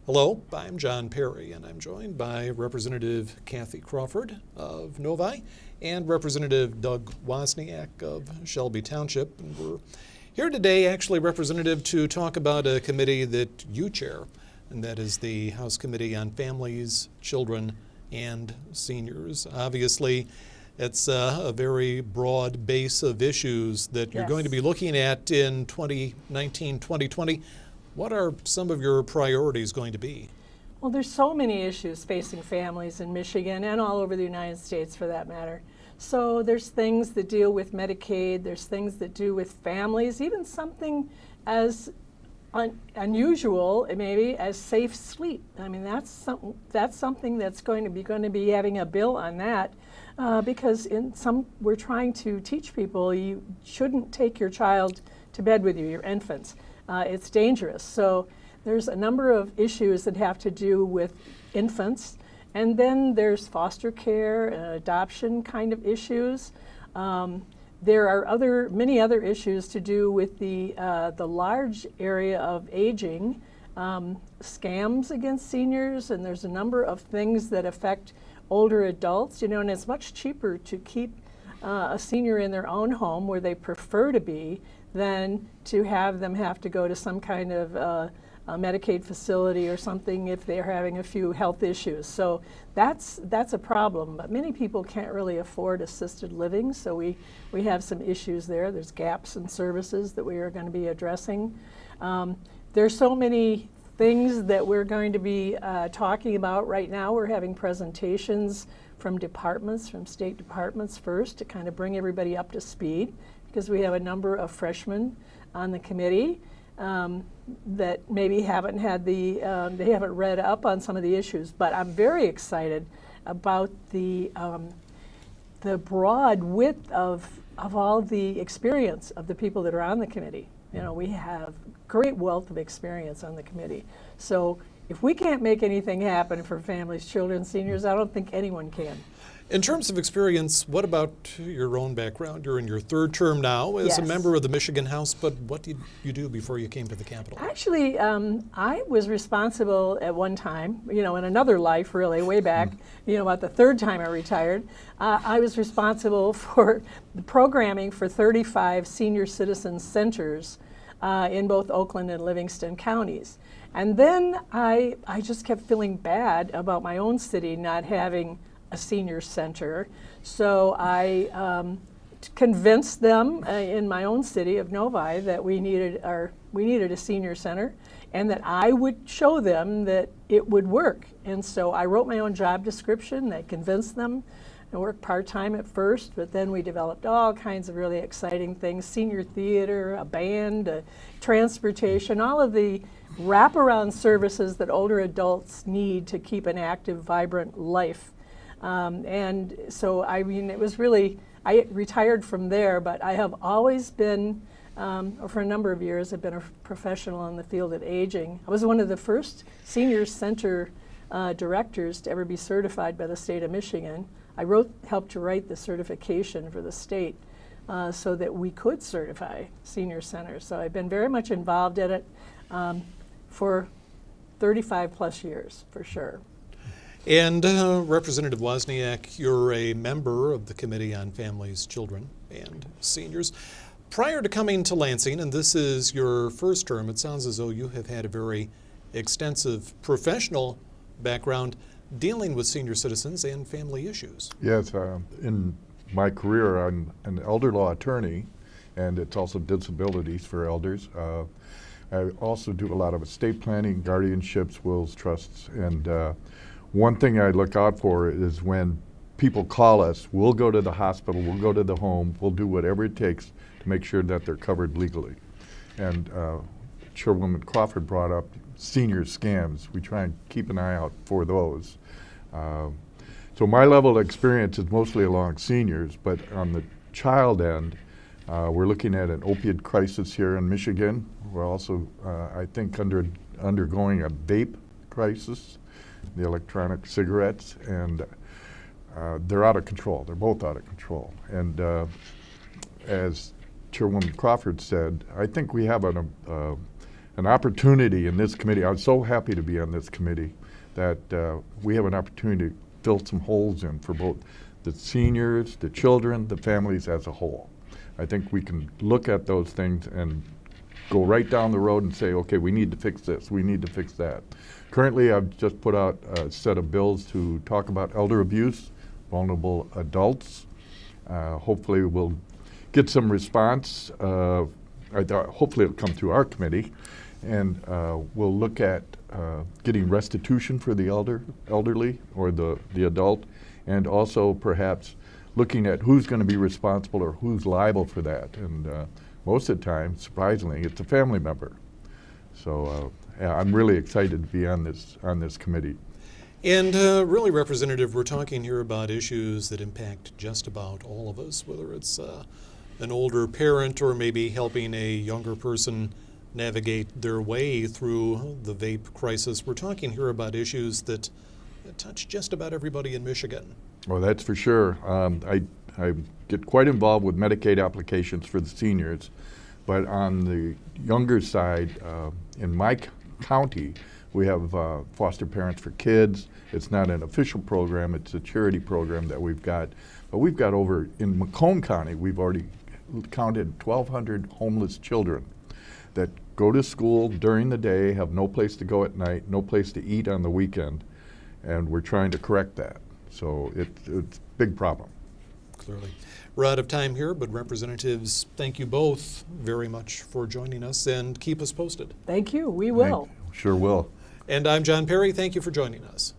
Hello, I'm John Perry, and I'm joined by Representative Kathy Crawford of Novi and Representative Doug Wozniak of Shelby Township. And we're here today, actually, Representative, to talk about a committee that you chair, and that is the House Committee on Families, Children, and Seniors. Obviously, it's a very broad base of issues that you're going to be looking at in 2019, 2020. What are some of your priorities going to be? Well, there's so many issues facing families in Michigan and all over the United States for that matter. So there's things that deal with Medicaid, there's things that do with families, even something as unusual maybe as safe sleep. I mean, that's something that's going to be having a bill on that because we're trying to teach people you shouldn't take your child to bed with you, your infants. It's dangerous. So there's a number of issues that have to do with infants. And then there's foster care, adoption kind of issues. There are many other issues to do with the large area of aging, scams against seniors, and there's a number of things that affect older adults. And it's much cheaper to keep a senior in their own home where they prefer to be than to have them have to go to some kind of a Medicaid facility or something if they're having a few health issues. So that's a problem, but many people can't really afford assisted living, so we have some issues there. There's gaps in services that we are going to be addressing. There's so many things that we're going to be talking about right now. We're having presentations from departments, from state departments first, to kind of bring everybody up to speed, because we have a number of freshmen on the committee that maybe haven't had they haven't read up on some of the issues. But I'm very excited about the broad width of all the experience of the people that are on the committee. We have great wealth of experience on the committee. So if we can't make anything happen for families, children, seniors, I don't think anyone can. In terms of experience, what about your own background? You're in your third term now as a member of the Michigan House, but what did you do before you came to the Capitol? Actually, I was responsible at one time, in another life really, way back, about the third time I retired. I was responsible for the programming for 35 senior citizen centers in both Oakland and Livingston counties. And then I just kept feeling bad about my own city not having a senior center. So I convinced them in my own city of Novi that we needed a senior center and that I would show them that it would work. And so I wrote my own job description. I convinced them. I worked part-time at first, but then we developed all kinds of really exciting things: senior theater, a band, transportation, all of the wraparound services that older adults need to keep an active, vibrant life. And so, it was really, I retired from there, but I have always been, for a number of years, I've been a professional in the field of aging. I was one of the first senior center directors to ever be certified by the state of Michigan. I helped to write the certification for the state so that we could certify senior centers. So I've been very much involved in it for 35 plus years, for sure. And Representative Wozniak, you're a member of the Committee on Families, Children, and Seniors. Prior to coming to Lansing, and this is your first term, it sounds as though you have had a very extensive professional background dealing with senior citizens and family issues. Yes, in my career, I'm an elder law attorney, and it's also disabilities for elders. I also do a lot of estate planning, guardianships, wills, trusts, and one thing I look out for is when people call us, we'll go to the hospital, we'll go to the home, we'll do whatever it takes to make sure that they're covered legally. And Chairwoman Crawford brought up senior scams. We try and keep an eye out for those. So my level of experience is mostly along seniors, but on the child end, we're looking at an opiate crisis here in Michigan. We're also, I think, undergoing a vape crisis, the electronic cigarettes, and they're out of control. They're both out of control. And as Chairwoman Crawford said, I think we have an opportunity in this committee. I'm so happy to be on this committee that we have an opportunity to fill some holes in for both the seniors, the children, the families as a whole. I think we can look at those things and go right down the road and say, okay, we need to fix this, we need to fix that. Currently, I've just put out a set of bills to talk about elder abuse, vulnerable adults. Hopefully we'll get some response. Hopefully it'll come through our committee, and we'll look at getting restitution for the elderly or the adult, and also perhaps looking at who's going to be responsible or who's liable for that. And most of the time, surprisingly, it's a family member. So yeah, I'm really excited to be on this committee. And really, Representative, we're talking here about issues that impact just about all of us, whether it's an older parent or maybe helping a younger person navigate their way through the vape crisis. We're talking here about issues that touch just about everybody in Michigan. Well, that's for sure. I get quite involved with Medicaid applications for the seniors, but on the younger side, in my county, we have foster parents for kids. It's not an official program, it's a charity program that we've got. But we've got over, in Macomb County, we've already counted 1,200 homeless children that go to school during the day, have no place to go at night, no place to eat on the weekend, and we're trying to correct that. So it's a big problem. Clearly. We're out of time here, but Representatives, thank you both very much for joining us, and keep us posted. Thank you. We will. Sure will. And I'm John Perry. Thank you for joining us.